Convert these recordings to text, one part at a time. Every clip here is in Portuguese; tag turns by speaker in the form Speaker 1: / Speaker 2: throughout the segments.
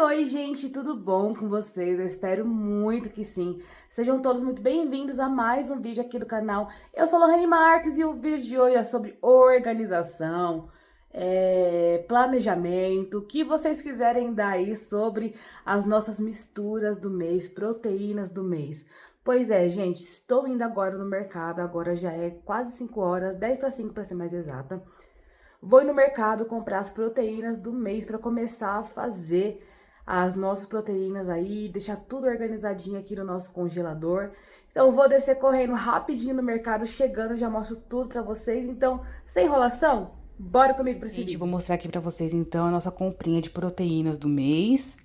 Speaker 1: Oi, gente, tudo bom com vocês? Eu espero muito que sim. Sejam todos muito bem-vindos a mais um vídeo aqui do canal. Eu sou Lohane Marques e o vídeo de hoje é sobre organização, planejamento, o que vocês quiserem dar aí sobre as nossas misturas do mês, proteínas do mês. Pois é, gente, estou indo agora no mercado, agora já é quase 5 horas, 10 para 5 para ser mais exata. Vou ir no mercado comprar as proteínas do mês para começar a fazer as nossas proteínas aí, deixar tudo organizadinho aqui no nosso congelador. Então eu vou descer correndo rapidinho no mercado, chegando já mostro tudo para vocês. Então, sem enrolação, bora comigo para esse vídeo. Vou mostrar aqui para vocês então a nossa comprinha de proteínas do mês.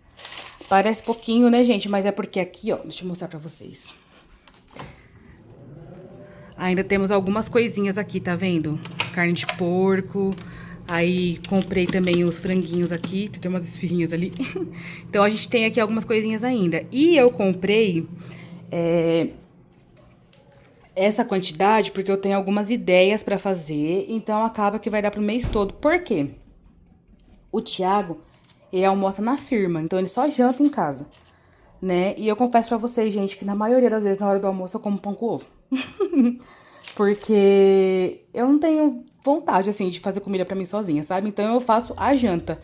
Speaker 1: Parece pouquinho, né, gente? Mas é porque aqui, ó, deixa eu mostrar para vocês. Ainda temos algumas coisinhas aqui, tá vendo? Carne de porco. Aí comprei também os franguinhos aqui. Tem umas esfirrinhas ali. Então a gente tem aqui algumas coisinhas ainda. E eu comprei essa quantidade porque eu tenho algumas ideias pra fazer. Então acaba que vai dar pro mês todo. Por quê? O Thiago, ele almoça na firma. Então ele só janta em casa, né? E eu confesso pra vocês, gente, que na maioria das vezes na hora do almoço eu como pão com ovo. Porque eu não tenho vontade, assim, de fazer comida pra mim sozinha, sabe? Então eu faço a janta.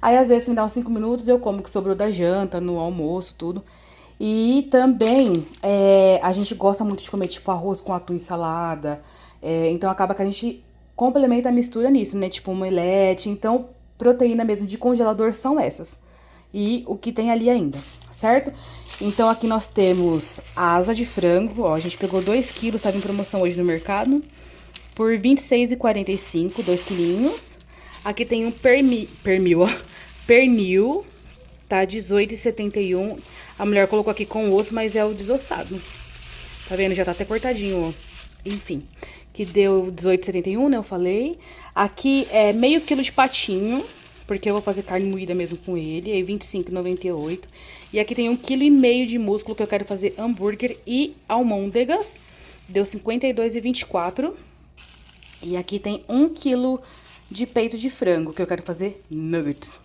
Speaker 1: Aí, às vezes, me dá uns 5 minutos, eu como o que sobrou da janta, no almoço, tudo. E também, a gente gosta muito de comer, tipo, arroz com atum e salada. Então, acaba que a gente complementa a mistura nisso, né? Tipo, omelete. Então, proteína mesmo de congelador são essas. E o que tem ali ainda, certo? Então, aqui nós temos a asa de frango, ó. A gente pegou 2 quilos, tava em promoção hoje no mercado. Por R$26,45, 2 quilinhos. Aqui tem um pernil, ó. Pernil, tá? R$18,71. A mulher colocou aqui com osso, mas é o desossado. Tá vendo? Já tá até cortadinho, ó. Enfim, que deu R$18,71, né? Eu falei. Aqui é meio quilo de patinho, porque eu vou fazer carne moída mesmo com ele. Aí R$25,98. E aqui tem 1,5 kg de músculo, que eu quero fazer hambúrguer e almôndegas. Deu R$52,24. E aqui tem 1 quilo de peito de frango, que eu quero fazer nuggets.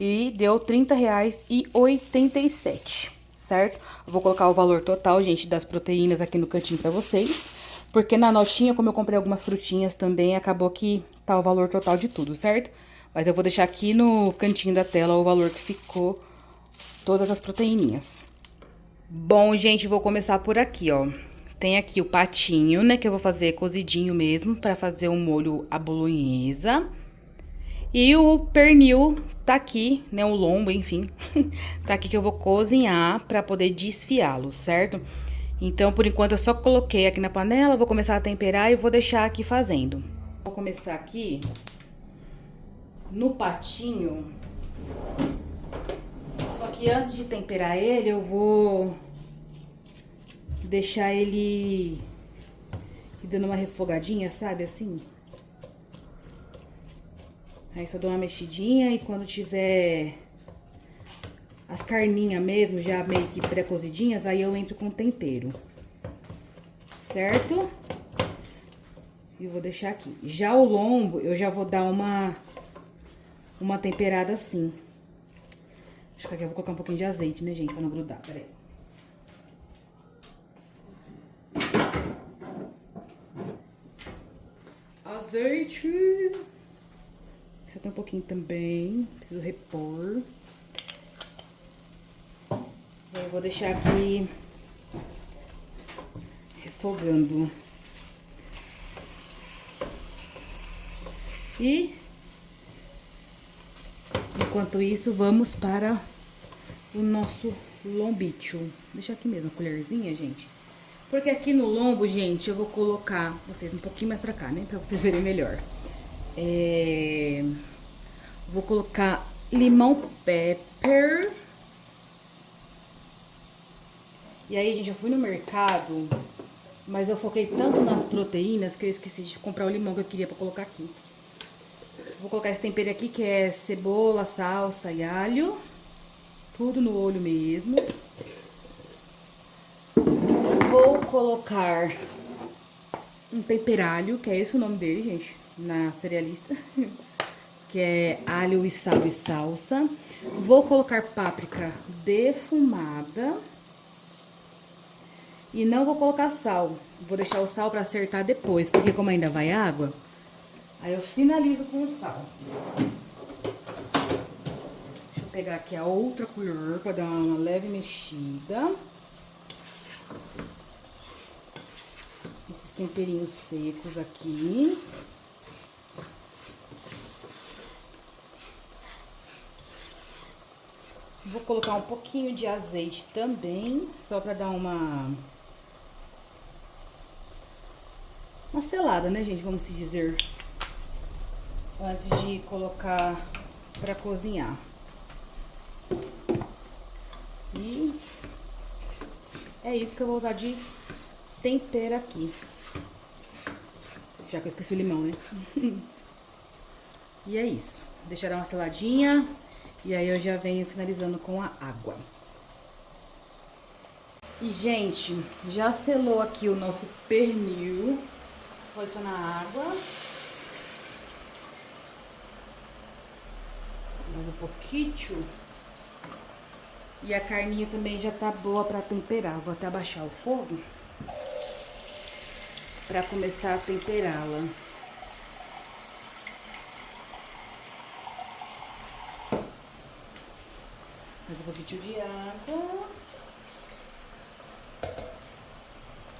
Speaker 1: E deu R$30,87, certo? Eu vou colocar o valor total, gente, das proteínas aqui no cantinho pra vocês. Porque na notinha, como eu comprei algumas frutinhas também, acabou que tá o valor total de tudo, certo? Mas eu vou deixar aqui no cantinho da tela o valor que ficou todas as proteíninhas. Bom, gente, vou começar por aqui, ó. Tem aqui o patinho, né, que eu vou fazer cozidinho mesmo, pra fazer um molho à bolonhesa. E o pernil tá aqui, né, o lombo, enfim, tá aqui que eu vou cozinhar pra poder desfiá-lo, certo? Então, por enquanto, eu só coloquei aqui na panela, vou começar a temperar e vou deixar aqui fazendo. Vou começar aqui no patinho. Só que antes de temperar ele, eu vou deixar ele dando uma refogadinha, sabe, assim? Aí só dou uma mexidinha e quando tiver as carninhas mesmo, já meio que pré-cozidinhas, aí eu entro com tempero, certo? E vou deixar aqui. Já o lombo, eu já vou dar uma temperada assim. Acho que aqui eu vou colocar um pouquinho de azeite, né, gente, pra não grudar, peraí. Azeite. Só tem um pouquinho também, preciso repor. Eu vou deixar aqui refogando. E enquanto isso, vamos para o nosso lombicho. Deixa aqui mesmo a colherzinha, gente. Porque aqui no lombo, gente, eu vou colocar vocês um pouquinho mais pra cá, né? Pra vocês verem melhor. Vou colocar limão pepper. E aí, gente, eu fui no mercado, mas eu foquei tanto nas proteínas que eu esqueci de comprar o limão que eu queria pra colocar aqui. Vou colocar esse tempero aqui, que é cebola, salsa e alho. Tudo no olho mesmo. Vou colocar um temperalho, que é esse o nome dele, gente, na cerealista. que é alho e sal e salsa. Vou colocar páprica defumada. E não vou colocar sal. Vou deixar o sal pra acertar depois, porque como ainda vai água, aí eu finalizo com o sal. Deixa eu pegar aqui a outra colher pra dar uma leve mexida. Esses temperinhos secos aqui. Vou colocar um pouquinho de azeite também, só pra dar uma selada, né, gente? Vamos se dizer. Antes de colocar pra cozinhar. E é isso que eu vou usar de tempero aqui. Já que eu esqueci o limão, né? E é isso. Deixa dar uma seladinha. E aí eu já venho finalizando com a água. E, gente, já selou aqui o nosso pernil. Vou adicionar a água. Mais um pouquinho. E a carninha também já tá boa pra temperar. Vou até abaixar o fogo pra começar a temperá-la. Mais um pouquinho de água.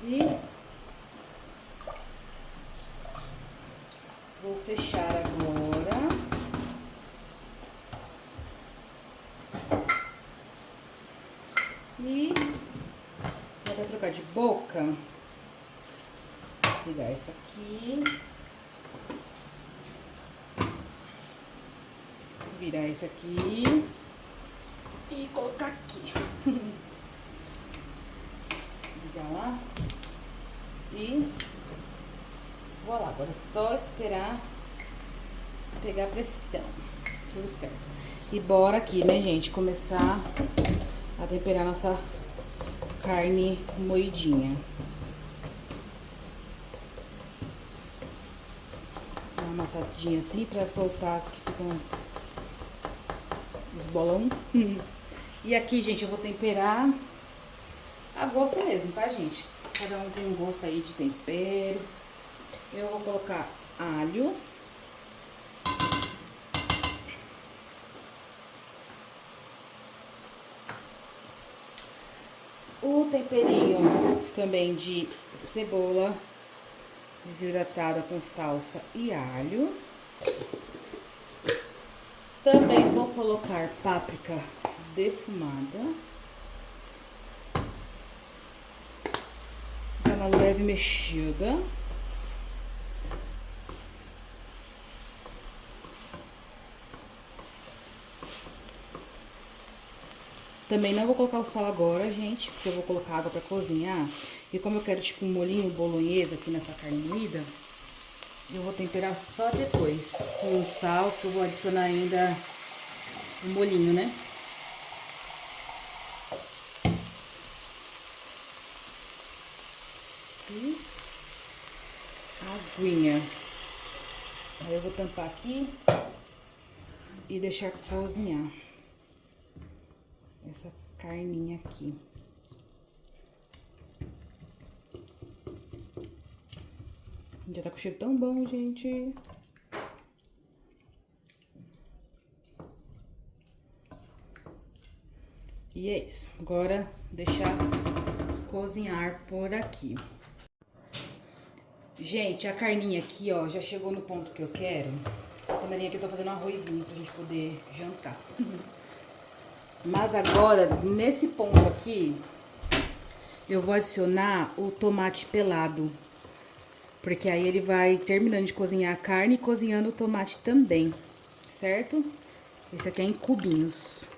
Speaker 1: E vou fechar agora. E vou até trocar de boca. Desligar essa aqui. Virar esse aqui. E colocar aqui. Ligar lá. E vou lá. Agora é só esperar pegar a pressão. Tudo certo. E bora aqui, né, gente? Começar a temperar nossa carne moidinha. Dá uma amassadinha assim pra soltar as que ficam os bolão. E aqui, gente, eu vou temperar a gosto mesmo, tá, gente? Cada um tem um gosto aí de tempero. Eu vou colocar alho. O temperinho também de cebola desidratada com salsa e alho. Também vou colocar páprica defumada. Dá uma leve mexida. Também não vou colocar o sal agora, gente, porque eu vou colocar água pra cozinhar. E como eu quero, tipo, um molhinho bolonhesa aqui nessa carne moída, eu vou temperar só depois com o sal, que eu vou adicionar ainda o molhinho, né? E aguinha. Aí eu vou tampar aqui e deixar cozinhar essa carninha aqui. Já tá com cheiro tão bom, gente. E é isso. Agora, deixar cozinhar por aqui. Gente, a carninha aqui, ó, já chegou no ponto que eu quero. A panelinha aqui eu tô fazendo um arrozinho pra gente poder jantar. Mas agora, nesse ponto aqui, eu vou adicionar o tomate pelado. Porque aí ele vai terminando de cozinhar a carne e cozinhando o tomate também, certo? Esse aqui é em cubinhos.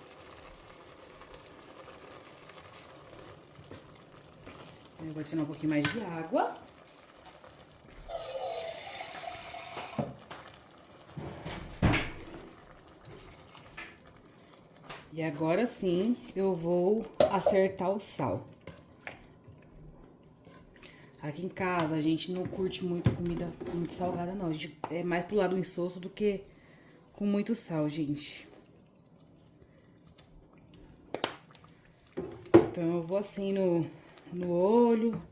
Speaker 1: Eu vou adicionar um pouquinho mais de água. E agora sim, eu vou acertar o sal. Aqui em casa, a gente não curte muito comida muito salgada, não. A gente é mais pro lado do insosso do que com muito sal, gente. Então, eu vou assim no olho,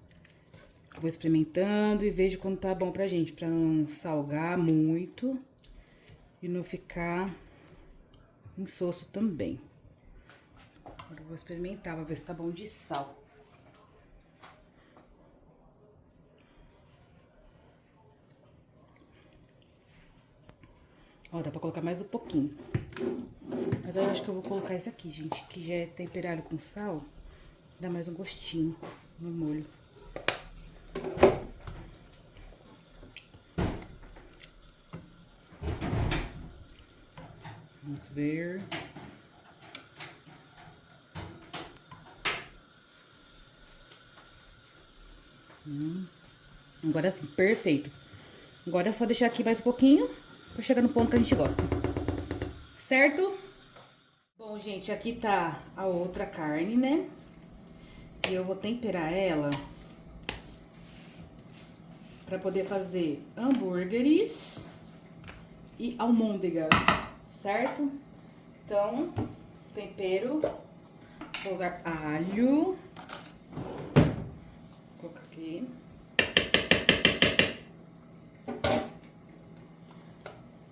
Speaker 1: vou experimentando e vejo quando tá bom pra gente, pra não salgar muito e não ficar insosso também. Agora eu vou experimentar, vou ver se tá bom de sal. Ó, dá pra colocar mais um pouquinho. Mas eu acho que eu vou colocar esse aqui, gente, que já é temperado com sal. Dá mais um gostinho no molho. Vamos ver. Agora sim, perfeito. Agora é só deixar aqui mais um pouquinho pra chegar no ponto que a gente gosta. Certo? Bom, gente, aqui tá a outra carne, né? E eu vou temperar ela pra poder fazer hambúrgueres e almôndegas, certo? Então, tempero, vou usar alho. Vou colocar aqui.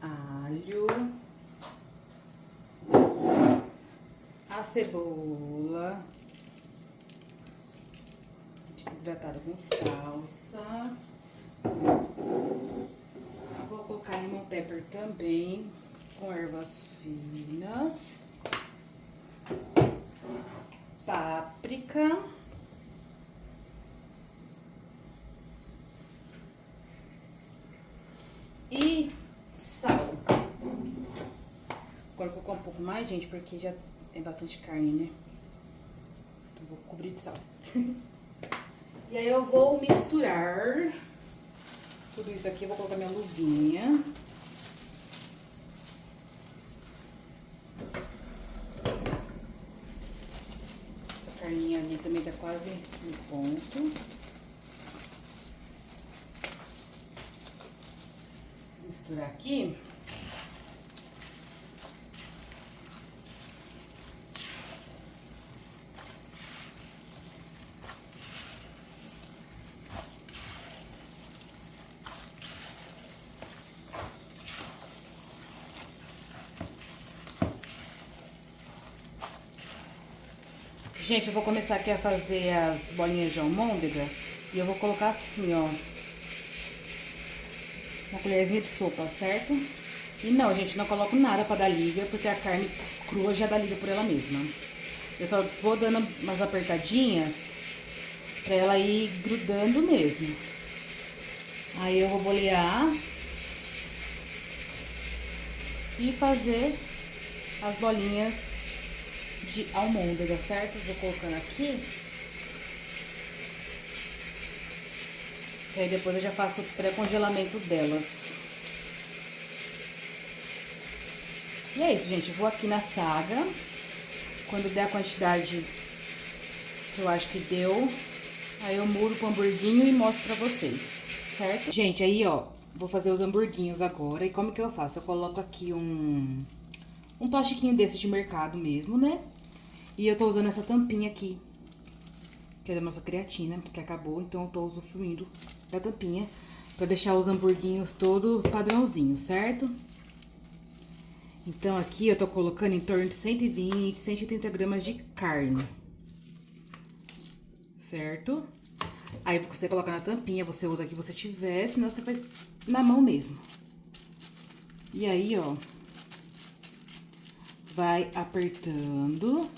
Speaker 1: Alho. A cebola. Desidratada com salsa. Vou colocar lemon pepper também, com ervas finas. Páprica. E sal. Agora vou colocar um pouco mais, gente, porque já é bastante carne, né? Então vou cobrir de sal. E aí eu vou misturar tudo isso aqui, eu vou colocar minha luvinha. Essa carninha ali também tá quase no ponto. Vou misturar aqui. Gente, eu vou começar aqui a fazer as bolinhas de almôndega e eu vou colocar assim, ó, uma colherzinha de sopa, certo? E não, gente, não coloco nada pra dar liga, porque a carne crua já dá liga por ela mesma. Eu só vou dando umas apertadinhas pra ela ir grudando mesmo. Aí eu vou bolear e fazer as bolinhas de almôndega, certo? Vou colocando aqui. E aí depois eu já faço o pré-congelamento delas. E é isso, gente. Vou aqui na saga. Quando der a quantidade que eu acho que deu, aí eu muro com o hamburguinho e mostro pra vocês, certo? Gente, aí, ó, vou fazer os hamburguinhos agora. E como que eu faço? Eu coloco aqui um plastiquinho desse de mercado mesmo, né? E eu tô usando essa tampinha aqui, que é da nossa creatina, que acabou. Então eu tô usufruindo da tampinha pra deixar os hamburguinhos todo padrãozinho, certo? Então aqui eu tô colocando em torno de 120, 180 gramas de carne, certo? Aí você coloca na tampinha, você usa o que você tiver, senão você faz na mão mesmo. E aí, ó, vai apertando,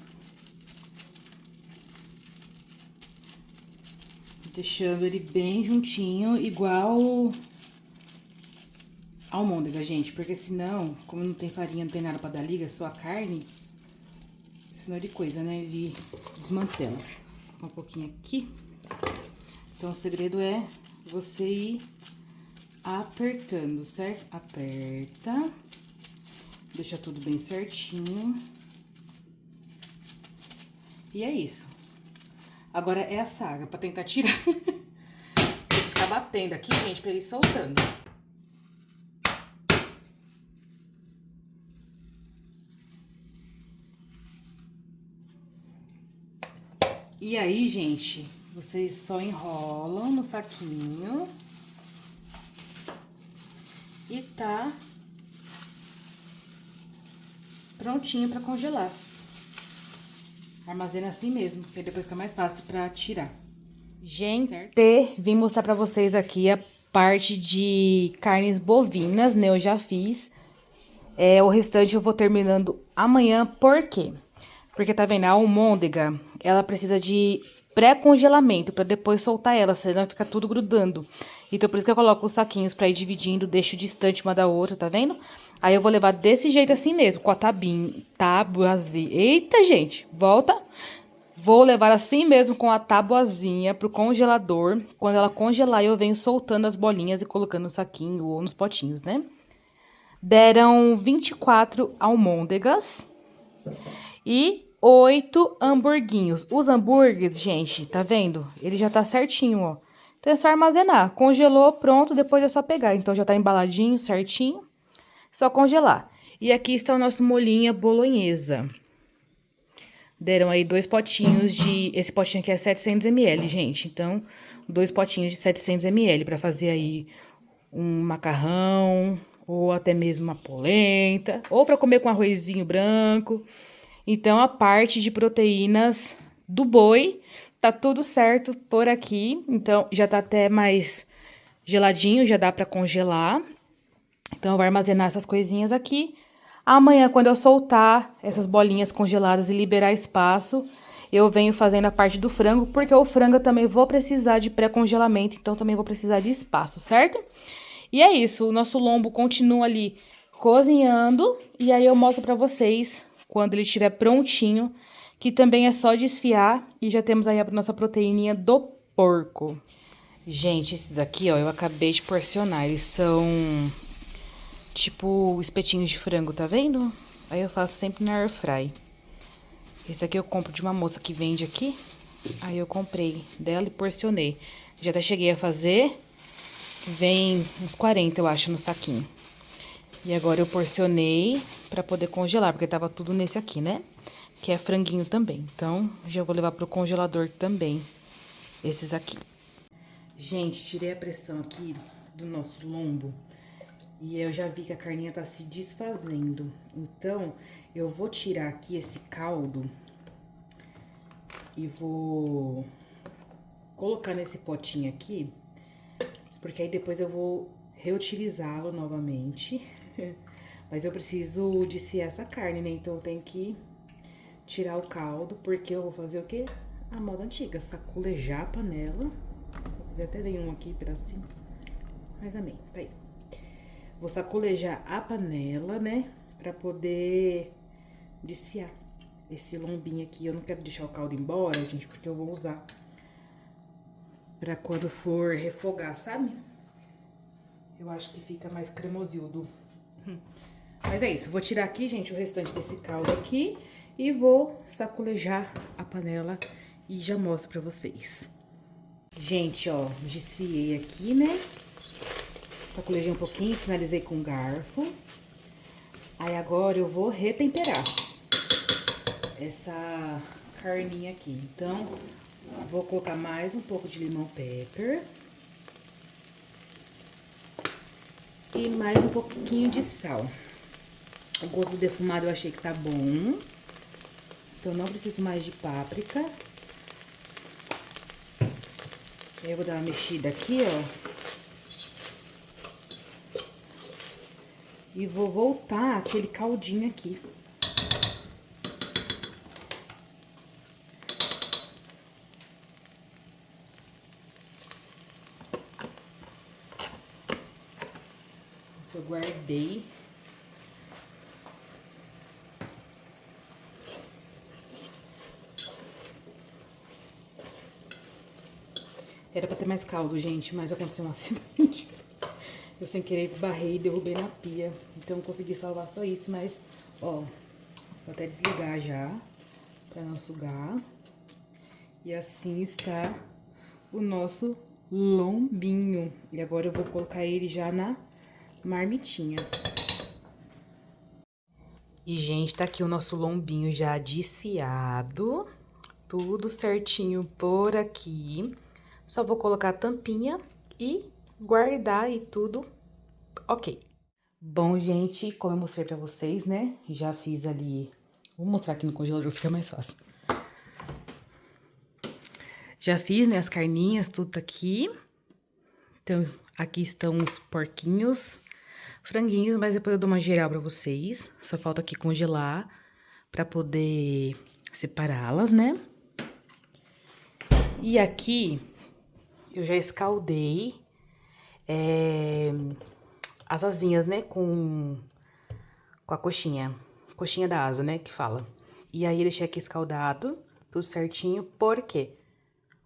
Speaker 1: deixando ele bem juntinho, igual almôndega, gente. Porque senão, como não tem farinha, não tem nada pra dar liga, é só a carne, senão ele coisa, né? Ele desmantela. Um pouquinho aqui. Então, o segredo é você ir apertando, certo? Aperta. Deixa tudo bem certinho. E é isso. Agora é a saga, pra tentar tirar. Tem que ficar batendo aqui, gente, pra ele ir soltando. E aí, gente, vocês só enrolam no saquinho e tá prontinho pra congelar. Armazena assim mesmo, porque depois fica mais fácil pra tirar. Gente, certo? Vim mostrar pra vocês aqui a parte de carnes bovinas, né? Eu já fiz. O restante eu vou terminando amanhã, por quê? Porque tá vendo, a almôndega, ela precisa de pré-congelamento pra depois soltar ela, senão fica tudo grudando. Então, por isso que eu coloco os saquinhos pra ir dividindo, deixo distante uma da outra, tá vendo? Aí eu vou levar desse jeito assim mesmo, com a tabuazinha. Eita, gente, volta. Vou levar assim mesmo com a tabuazinha pro congelador. Quando ela congelar, eu venho soltando as bolinhas e colocando no saquinho ou nos potinhos, né? Deram 24 almôndegas e 8 hamburguinhos. Os hambúrgueres, gente, tá vendo? Ele já tá certinho, ó. Então é só armazenar. Congelou, pronto, depois é só pegar. Então já tá embaladinho, certinho. Só congelar. E aqui está o nosso molhinho bolonhesa. Deram aí 2 potinhos de... Esse potinho aqui é 700 ml, gente. Então, 2 potinhos de 700 ml pra fazer aí um macarrão, ou até mesmo uma polenta, ou pra comer com arrozinho branco. Então, a parte de proteínas do boi, tá tudo certo por aqui. Então, já tá até mais geladinho, já dá pra congelar. Então, eu vou armazenar essas coisinhas aqui. Amanhã, quando eu soltar essas bolinhas congeladas e liberar espaço, eu venho fazendo a parte do frango, porque o frango eu também vou precisar de pré-congelamento, então também vou precisar de espaço, certo? E é isso, o nosso lombo continua ali cozinhando, e aí eu mostro pra vocês quando ele estiver prontinho, que também é só desfiar, e já temos aí a nossa proteininha do porco. Gente, esses aqui, ó, eu acabei de porcionar, eles são tipo espetinhos de frango, tá vendo? Aí eu faço sempre na air fry. Esse aqui eu compro de uma moça que vende aqui. Aí eu comprei dela e porcionei. Já até cheguei a fazer. Vem uns 40, eu acho, no saquinho. E agora eu porcionei pra poder congelar, porque tava tudo nesse aqui, né? Que é franguinho também. Então, já vou levar pro congelador também, esses aqui. Gente, tirei a pressão aqui do nosso lombo. E eu já vi que a carninha tá se desfazendo. Então, eu vou tirar aqui esse caldo e vou colocar nesse potinho aqui, porque aí depois eu vou reutilizá-lo novamente. Mas eu preciso desfiar essa carne, né? Então eu tenho que tirar o caldo, porque eu vou fazer o quê? A moda antiga, sacolejar a panela. Eu até dei um aqui, pedacinho. Mas amém, tá aí. Vou sacolejar a panela, né? Pra poder desfiar esse lombinho aqui. Eu não quero deixar o caldo embora, gente, porque eu vou usar pra quando for refogar, sabe? Eu acho que fica mais cremosildo. Mas é isso, vou tirar aqui, gente, o restante desse caldo aqui e vou sacolejar a panela e já mostro pra vocês. Gente, ó, desfiei aqui, né? Sacolejei um pouquinho, finalizei com garfo. Aí agora eu vou retemperar essa carninha aqui. Então, vou colocar mais um pouco de limão pepper. E mais um pouquinho de sal. O gosto do defumado eu achei que tá bom. Então, não preciso mais de páprica. Aí eu vou dar uma mexida aqui, ó. E vou voltar aquele caldinho aqui. Eu guardei. Era pra ter mais caldo, gente, mas aconteceu um acidente. Eu sem querer esbarrei e derrubei na pia. Então consegui salvar só isso, mas, ó, vou até desligar já, pra não sugar. E assim está o nosso lombinho. E agora eu vou colocar ele já na marmitinha. E, gente, tá aqui o nosso lombinho já desfiado. tudo certinho por aqui. Só vou colocar a tampinha e guardar e tudo ok. Bom, gente, como eu mostrei pra vocês, né? Já fiz ali... Vou mostrar aqui no congelador, fica mais fácil. Já fiz, né, as carninhas, tudo tá aqui. Então, aqui estão os porquinhos, franguinhos, mas depois eu dou uma geral pra vocês. Só falta aqui congelar pra poder separá-las, né? E aqui, eu já escaldei as asinhas, né, com a coxinha da asa, né, que fala. E aí, eu deixei aqui escaldado, tudo certinho, porque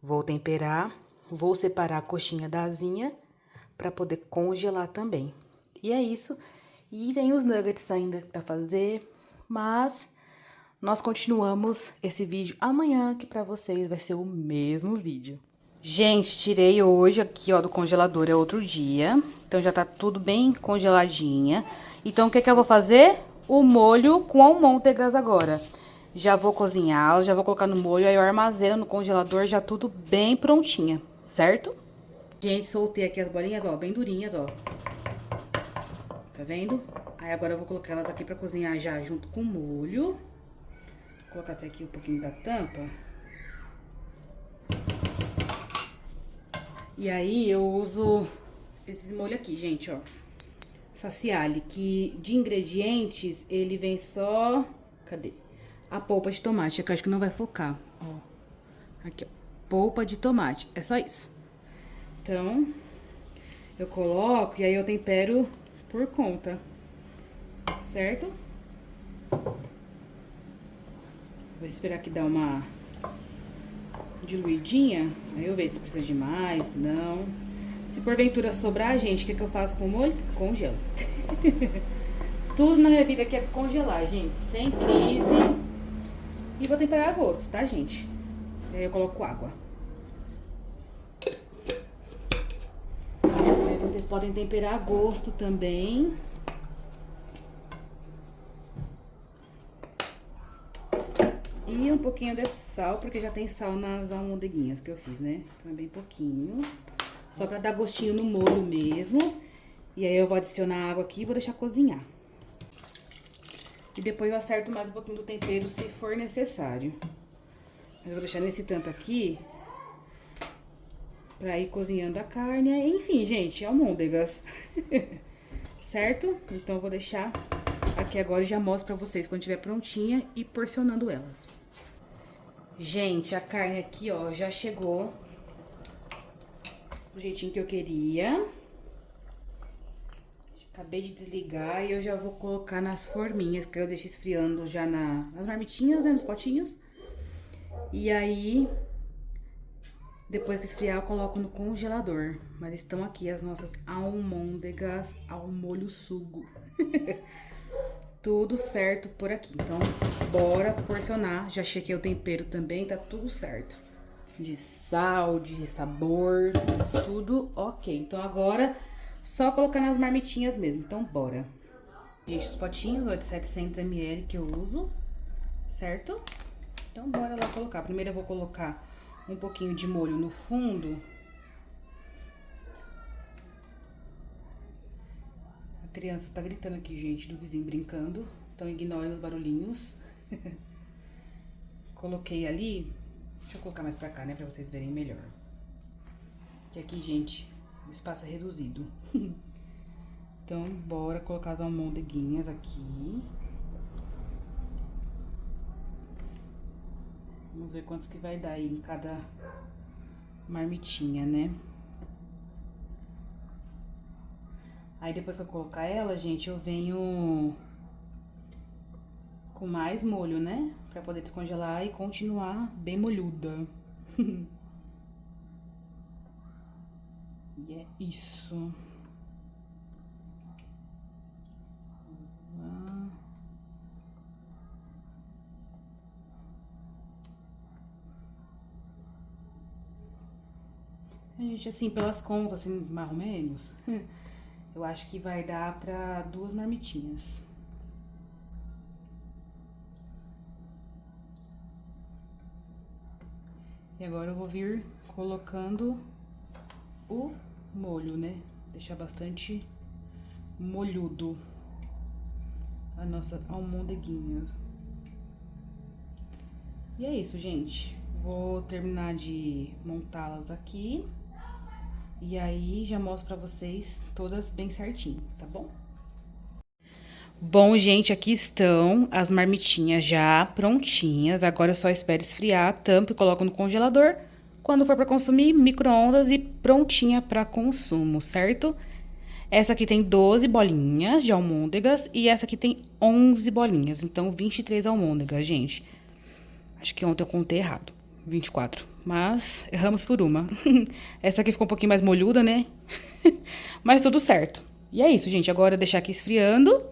Speaker 1: vou temperar, vou separar a coxinha da asinha pra poder congelar também. E é isso. E tem os nuggets ainda pra fazer, mas nós continuamos esse vídeo amanhã, que pra vocês vai ser o mesmo vídeo. Gente, tirei hoje aqui, ó, do congelador, é outro dia. Então, já tá tudo bem congeladinha. Então, o que eu vou fazer? O molho com almôndegas agora. Já vou cozinhá-las, já vou colocar no molho, aí eu armazeno no congelador, já tudo bem prontinha, certo? Gente, soltei aqui as bolinhas, ó, bem durinhas, ó. Tá vendo? Aí agora eu vou colocar elas aqui pra cozinhar já junto com o molho. Vou colocar até aqui um pouquinho da tampa. E aí eu uso esse molho aqui, gente, ó. Saciale, que de ingredientes ele vem só... Cadê? A polpa de tomate, é que eu acho que não vai focar, ó. Aqui, ó. Polpa de tomate, é só isso. Então, eu coloco e aí eu tempero por conta, certo? Vou esperar que dá uma diluidinha, aí eu vejo se precisa de mais, não. Se porventura sobrar, gente, o que eu faço com o molho? Congelo. Tudo na minha vida aqui é congelar, gente, sem crise. E vou temperar a gosto, tá, gente? Aí eu coloco água. Aí vocês podem temperar a gosto também. E um pouquinho de sal, porque já tem sal nas almôndeguinhas que eu fiz, né? Então é bem pouquinho. Só pra dar gostinho no molho mesmo. E aí eu vou adicionar água aqui e vou deixar cozinhar. E depois eu acerto mais um pouquinho do tempero se for necessário. Eu vou deixar nesse tanto aqui pra ir cozinhando a carne. Enfim, gente, almôndegas. Certo? Então eu vou deixar aqui agora e já mostro pra vocês quando estiver prontinha e porcionando elas. Gente, a carne aqui, ó, já chegou do jeitinho que eu queria. Acabei de desligar e eu já vou colocar nas forminhas, que eu deixo esfriando já nas marmitinhas, né, nos potinhos. E aí, depois que esfriar, eu coloco no congelador. Mas estão aqui as nossas almôndegas ao molho sugo. Tudo certo por aqui. Então, bora porcionar. Já chequei o tempero também, tá tudo certo. De sal, de sabor, tudo ok. Então, agora, só colocar nas marmitinhas mesmo. Então, bora. Gente, os potinhos, ó, de 700 ml que eu uso, certo? Então, bora lá colocar. Primeiro, eu vou colocar um pouquinho de molho no fundo. A criança tá gritando aqui, gente, do vizinho brincando. Então, ignorem os barulhinhos. Coloquei ali. Deixa eu colocar mais pra cá, né, pra vocês verem melhor. Que aqui, gente, o espaço é reduzido. Então, bora colocar as almôndeguinhas aqui. Vamos ver quantos que vai dar aí em cada marmitinha, né? Aí, depois que eu colocar ela, gente, eu venho com mais molho, né? Pra poder descongelar e continuar bem molhuda. E é isso. Gente, assim, pelas contas, assim, mais ou menos, eu acho que vai dar pra 2 marmitinhas. E agora eu vou vir colocando o molho, né? Deixar bastante molhudo a nossa almôndeguinha. E é isso, gente. Vou terminar de montá-las aqui. E aí, já mostro pra vocês todas bem certinho, tá bom? Bom, gente, aqui estão as marmitinhas já prontinhas. Agora eu só espero esfriar, tampo e coloco no congelador. Quando for pra consumir, micro-ondas e prontinha pra consumo, certo? Essa aqui tem 12 bolinhas de almôndegas e essa aqui tem 11 bolinhas. Então, 23 almôndegas, gente. Acho que ontem eu contei errado. 24. Mas erramos por uma. Essa aqui ficou um pouquinho mais molhuda, né? Mas tudo certo. E é isso, gente. Agora deixar aqui esfriando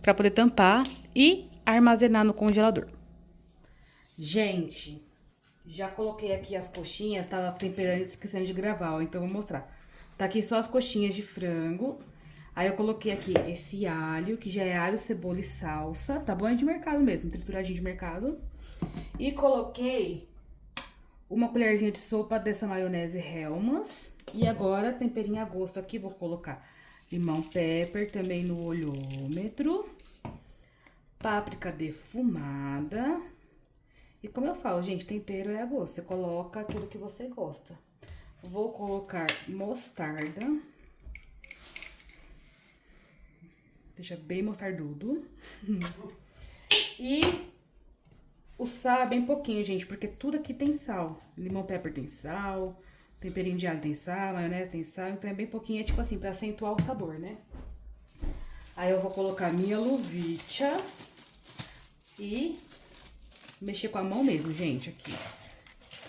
Speaker 1: pra poder tampar e armazenar no congelador. Gente, já coloquei aqui as coxinhas. Tava temperando e esquecendo de gravar, ó. Então, vou mostrar. Tá aqui só as coxinhas de frango. Aí eu coloquei aqui esse alho, que já é alho, cebola e salsa. Tá bom? É de mercado mesmo, trituradinho de mercado. E coloquei uma colherzinha de sopa dessa maionese Hellmann's. E agora, temperinho a gosto aqui, vou colocar limão pepper também no olhômetro. Páprica defumada. E como eu falo, gente, tempero é a gosto. Você coloca aquilo que você gosta. Vou colocar mostarda. Deixa bem mostardudo. E o sal é bem pouquinho, gente, porque tudo aqui tem sal. Limão pepper tem sal, temperinho de alho tem sal, maionese tem sal, então é bem pouquinho, é tipo assim, pra acentuar o sabor, né? Aí eu vou colocar minha luvitia e mexer com a mão mesmo, gente, aqui.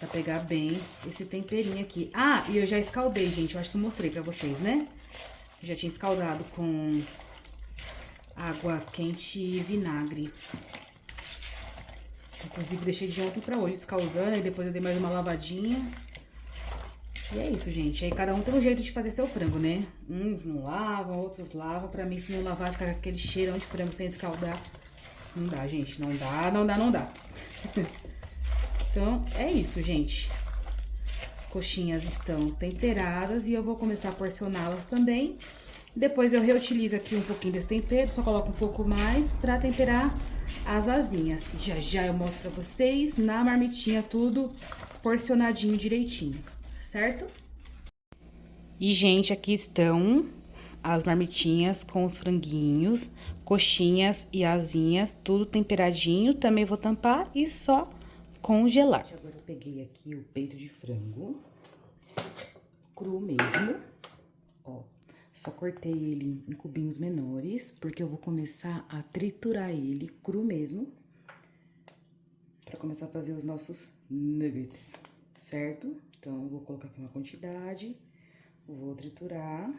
Speaker 1: Pra pegar bem esse temperinho aqui. Ah, e eu já escaldei, gente, eu acho que eu mostrei pra vocês, né? Eu já tinha escaldado com água quente e vinagre. Inclusive, deixei de ontem pra hoje escaldando, e depois eu dei mais uma lavadinha. E é isso, gente. Aí cada um tem um jeito de fazer seu frango, né? Uns não lavam, outros lavam. Pra mim, se não lavar, fica aquele cheirão de frango sem escaldar. Não dá, gente. Não dá, não dá, não dá. Então, é isso, gente. As coxinhas estão temperadas e eu vou começar a porcioná-las também. Depois eu reutilizo aqui um pouquinho desse tempero, só coloco um pouco mais pra temperar as asinhas. Já já eu mostro pra vocês na marmitinha tudo porcionadinho direitinho, certo? E, gente, aqui estão as marmitinhas com os franguinhos, coxinhas e asinhas, tudo temperadinho. Também vou tampar e só congelar. Agora eu peguei aqui o peito de frango, cru mesmo, ó. Só cortei ele em cubinhos menores, porque eu vou começar a triturar ele cru mesmo, pra começar a fazer os nossos nuggets, certo? Então, eu vou colocar aqui uma quantidade, vou triturar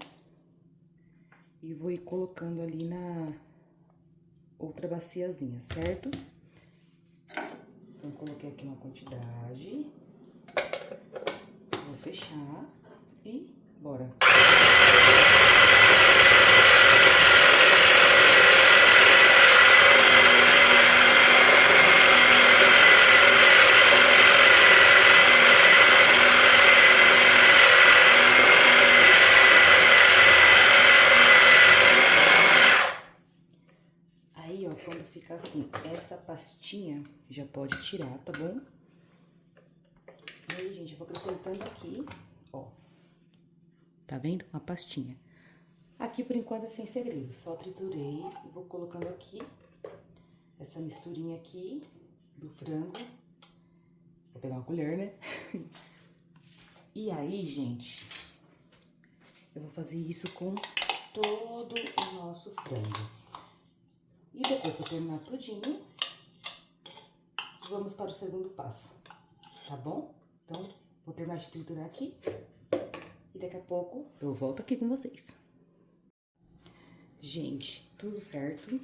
Speaker 1: e vou ir colocando ali na outra baciazinha, certo? Então, eu coloquei aqui uma quantidade, vou fechar e bora! Aí, ó, quando fica assim, essa pastinha já pode tirar, tá bom? E aí, gente, eu vou acrescentando aqui, ó. Tá vendo? Uma pastinha. Aqui, por enquanto, é sem segredo. Só triturei e vou colocando aqui essa misturinha aqui do frango. Vou pegar uma colher, né? E aí, gente, eu vou fazer isso com todo o nosso frango. E depois que eu terminar tudinho, vamos para o segundo passo, tá bom? Então, vou terminar de triturar aqui e daqui a pouco eu volto aqui com vocês. Gente, tudo certo,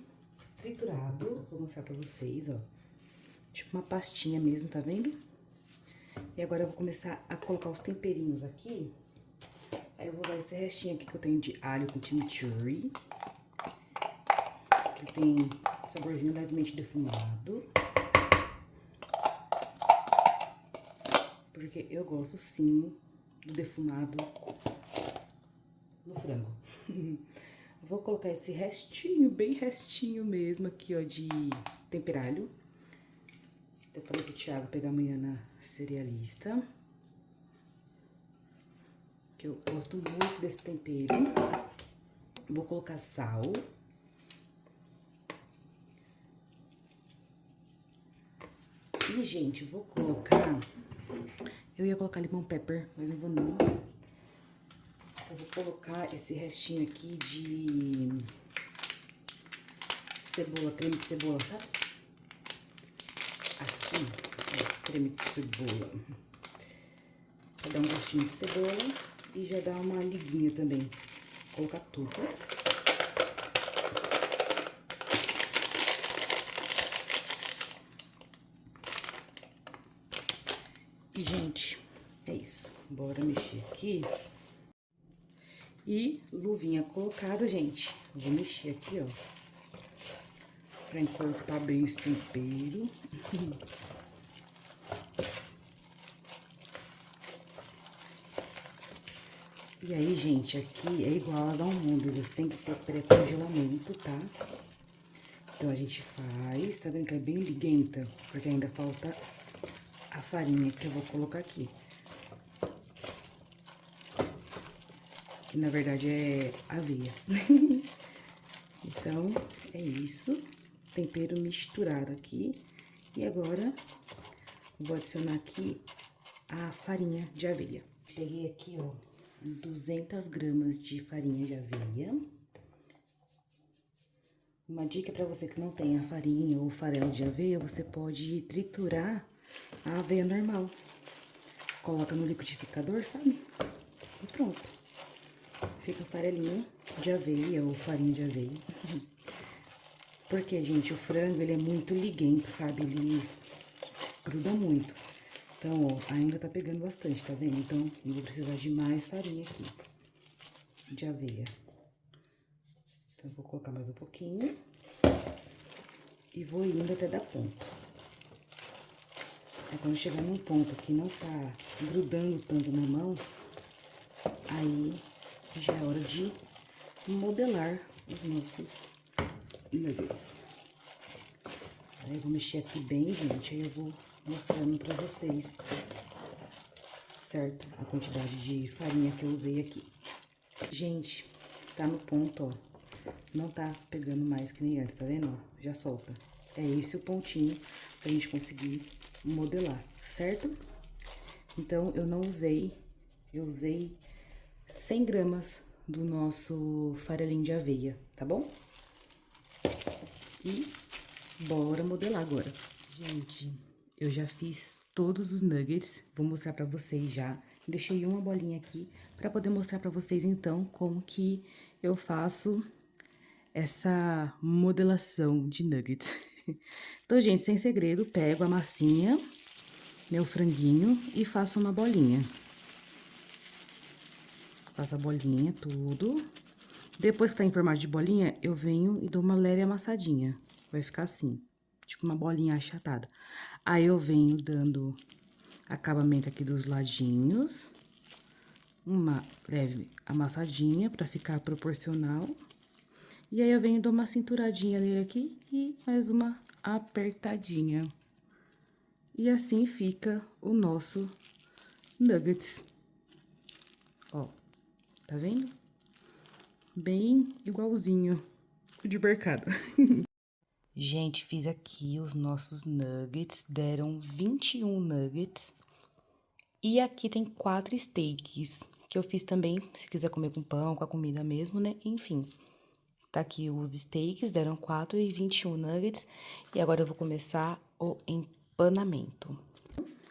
Speaker 1: triturado, vou mostrar pra vocês, ó. Tipo uma pastinha mesmo, tá vendo? E agora eu vou começar a colocar os temperinhos aqui. Aí eu vou usar esse restinho aqui que eu tenho de alho com chimichurri. Que tem um saborzinho levemente defumado. porque eu gosto sim do defumado no frango. Vou colocar esse restinho, bem restinho mesmo aqui, ó, de temperalho. Eu falei pro Thiago pegar amanhã na cerealista. Que eu gosto muito desse tempero. Vou colocar sal. E, gente, vou colocar... Eu ia colocar limão pepper, mas não vou não. Eu vou colocar esse restinho aqui de cebola, creme de cebola, sabe? Aqui, ó, creme de cebola. Pra dar um gostinho de cebola e já dá uma liguinha também. Vou colocar tudo. E, gente, é isso. Bora mexer aqui. E luvinha colocada, gente. Vou mexer aqui, ó. Pra encorpar bem esse tempero. E aí, gente, aqui é igual às almôndegas. Tem que ter pré-congelamento, tá? Então, a gente faz. Tá vendo que é bem liguenta? Porque ainda falta a farinha que eu vou colocar aqui. Que na verdade é aveia. Então, é isso. Tempero misturado aqui. E agora, vou adicionar aqui a farinha de aveia. Peguei aqui, ó, 200 gramas de farinha de aveia. Uma dica para você que não tem a farinha ou farelo de aveia, você pode triturar a aveia normal. Coloca no liquidificador, sabe? E pronto. Fica farelinho de aveia ou farinha de aveia. Porque, gente, o frango, ele é muito liguento, sabe? Ele gruda muito. Então, ó, ainda tá pegando bastante, tá vendo? Então, eu vou precisar de mais farinha aqui, de aveia. Então, eu vou colocar mais um pouquinho. E vou indo até dar ponto. Aí, quando chegar num ponto que não tá grudando tanto na mão, aí já é hora de modelar os nossos nuggets. Aí, eu vou mexer aqui bem, gente, aí eu vou mostrando pra vocês, certo? A quantidade de farinha que eu usei aqui. Gente, tá no ponto, ó. Não tá pegando mais que nem antes, tá vendo? Ó, já solta. É esse o pontinho pra gente conseguir modelar, certo? Então, eu não usei, eu usei 100 gramas do nosso farelinho de aveia, tá bom? E bora modelar agora. Gente, eu já fiz todos os nuggets, vou mostrar pra vocês já. Deixei uma bolinha aqui pra poder mostrar pra vocês, então, como que eu faço essa modelação de nuggets. Então, gente, sem segredo, pego a massinha, meu franguinho e faço uma bolinha. Faço a bolinha, tudo. Depois que tá em formato de bolinha, eu venho e dou uma leve amassadinha. Vai ficar assim, tipo uma bolinha achatada. Aí, eu venho dando acabamento aqui dos ladinhos. Uma leve amassadinha pra ficar proporcional. E aí, eu venho e dou uma cinturadinha nele aqui e mais uma apertadinha. E assim fica o nosso nuggets. Ó, tá vendo? Bem igualzinho o de mercado. Gente, fiz aqui os nossos nuggets, deram 21 nuggets. E aqui tem 4 steaks, que eu fiz também, se quiser comer com pão, com a comida mesmo, né? Enfim, tá aqui os steaks, deram 4 e 21 nuggets. E agora eu vou começar o empanamento.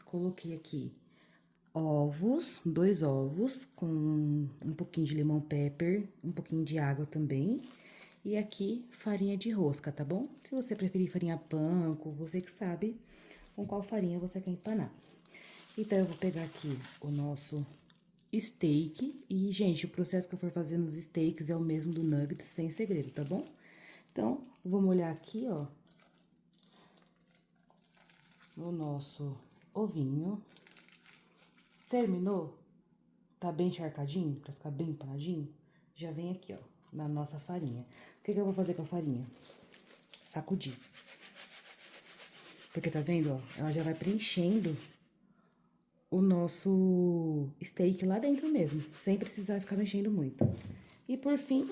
Speaker 1: Coloquei aqui ovos, 2 ovos, com um pouquinho de limão pepper, um pouquinho de água também. E aqui, farinha de rosca, tá bom? Se você preferir farinha panko, você que sabe com qual farinha você quer empanar. Então, eu vou pegar aqui o nosso steak. E, gente, o processo que eu for fazer nos steaks é o mesmo do nuggets, sem segredo, tá bom? Então, vou molhar aqui, ó, o nosso ovinho. Terminou? Tá bem encharcadinho, pra ficar bem empanadinho? Já vem aqui, ó, na nossa farinha. O que eu vou fazer com a farinha? Sacudir. Porque tá vendo, ó, ela já vai preenchendo o nosso steak lá dentro mesmo, sem precisar ficar mexendo muito. E por fim,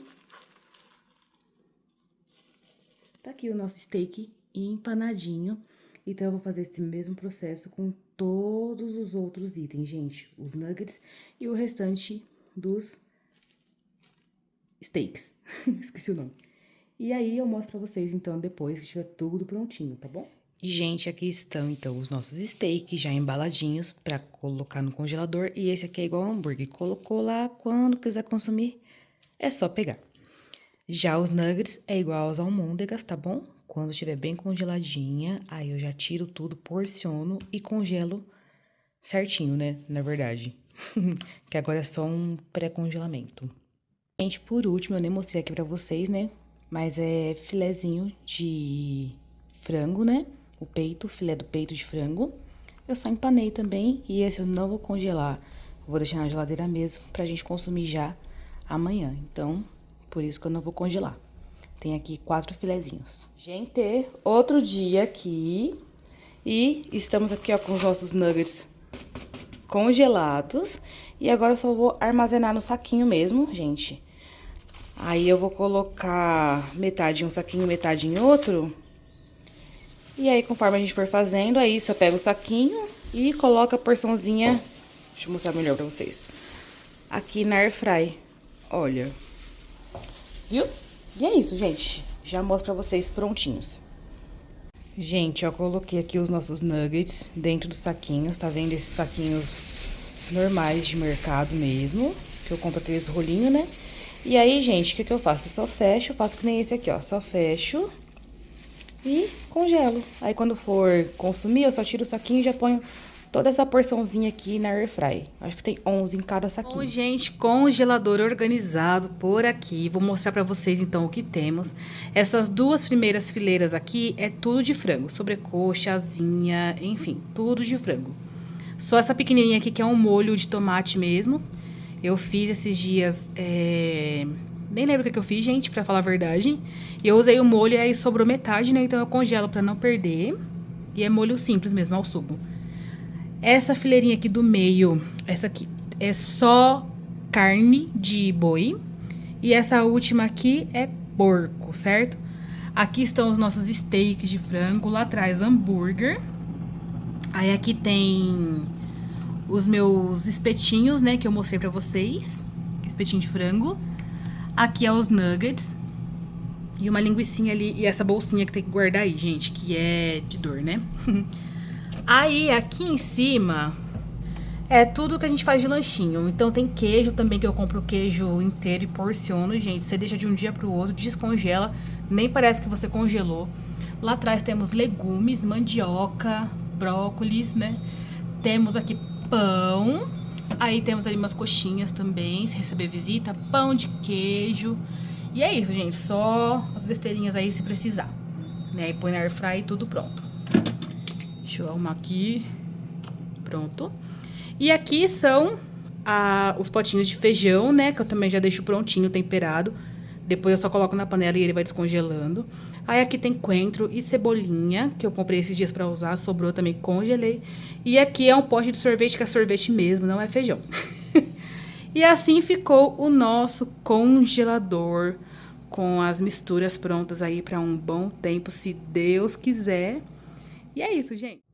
Speaker 1: tá aqui o nosso steak empanadinho. Então, eu vou fazer esse mesmo processo com todos os outros itens, gente. Os nuggets e o restante dos steaks. Esqueci o nome. E aí, eu mostro pra vocês, então, depois que estiver tudo prontinho, tá bom? E, gente, aqui estão, então, os nossos steaks já embaladinhos pra colocar no congelador. E esse aqui é igual ao hambúrguer. Colocou lá, quando quiser consumir, é só pegar. Já os nuggets é igual aos almôndegas, tá bom? Quando estiver bem congeladinha, aí eu já tiro tudo, porciono e congelo certinho, né? Na verdade. Que agora é só um pré-congelamento. Gente, por último, eu nem mostrei aqui pra vocês, né? Mas é filezinho de frango, né? O peito, filé do peito de frango. Eu só empanei também e esse eu não vou congelar. Vou deixar na geladeira mesmo pra gente consumir já amanhã. Então, por isso que eu não vou congelar. Tem aqui 4 filezinhos. Gente, outro dia aqui. E estamos aqui, ó, com os nossos nuggets congelados. E agora eu só vou armazenar no saquinho mesmo, gente. Aí eu vou colocar metade em um saquinho, metade em outro. E aí, conforme a gente for fazendo, aí só pega o saquinho e coloca a porçãozinha. Deixa eu mostrar melhor pra vocês. Aqui na airfry. Olha. Viu? E é isso, gente. Já mostro pra vocês prontinhos. Gente, ó, coloquei aqui os nossos nuggets dentro dos saquinhos. Tá vendo esses saquinhos normais de mercado mesmo? Que eu compro aqueles rolinhos, né? E aí, gente, o que eu faço? Eu só fecho, faço que nem esse aqui, ó. Só fecho e congelo. Aí, quando for consumir, eu só tiro o saquinho e já ponho toda essa porçãozinha aqui na airfry. Acho que tem 11 em cada saquinho. Bom, gente, congelador organizado por aqui. Vou mostrar pra vocês, então, o que temos. Essas duas primeiras fileiras aqui é tudo de frango. Sobrecoxa, asinha, enfim, tudo de frango. Só essa pequenininha aqui que é um molho de tomate mesmo. Eu fiz esses dias, nem lembro o que eu fiz, gente, pra falar a verdade. E eu usei o molho e aí sobrou metade, né? Então eu congelo pra não perder. E é molho simples mesmo, ao sugo. Essa fileirinha aqui do meio, essa aqui, é só carne de boi. E essa última aqui é porco, certo? Aqui estão os nossos steaks de frango, lá atrás hambúrguer. Aí aqui tem os meus espetinhos, né, que eu mostrei pra vocês. Espetinho de frango. Aqui é os nuggets. E uma linguicinha ali, e essa bolsinha que tem que guardar aí, gente, que é de dor, né? Aí, aqui em cima, é tudo que a gente faz de lanchinho. Então, tem queijo também, que eu compro o queijo inteiro e porciono, gente. Você deixa de um dia pro outro, descongela, nem parece que você congelou. Lá atrás temos legumes, mandioca, brócolis, né? Temos aqui pão. Aí temos ali umas coxinhas também, se receber visita, pão de queijo. E é isso, gente, só as besteirinhas aí se precisar, né? E põe na airfry e tudo pronto. Deixa eu arrumar aqui. Pronto. E aqui são os potinhos de feijão, né? Que eu também já deixo prontinho, temperado. Depois eu só coloco na panela e ele vai descongelando. Aí aqui tem coentro e cebolinha, que eu comprei esses dias pra usar. Sobrou também, congelei. E aqui é um pote de sorvete, que é sorvete mesmo, não é feijão. E assim ficou o nosso congelador, com as misturas prontas aí pra um bom tempo, se Deus quiser. E é isso, gente.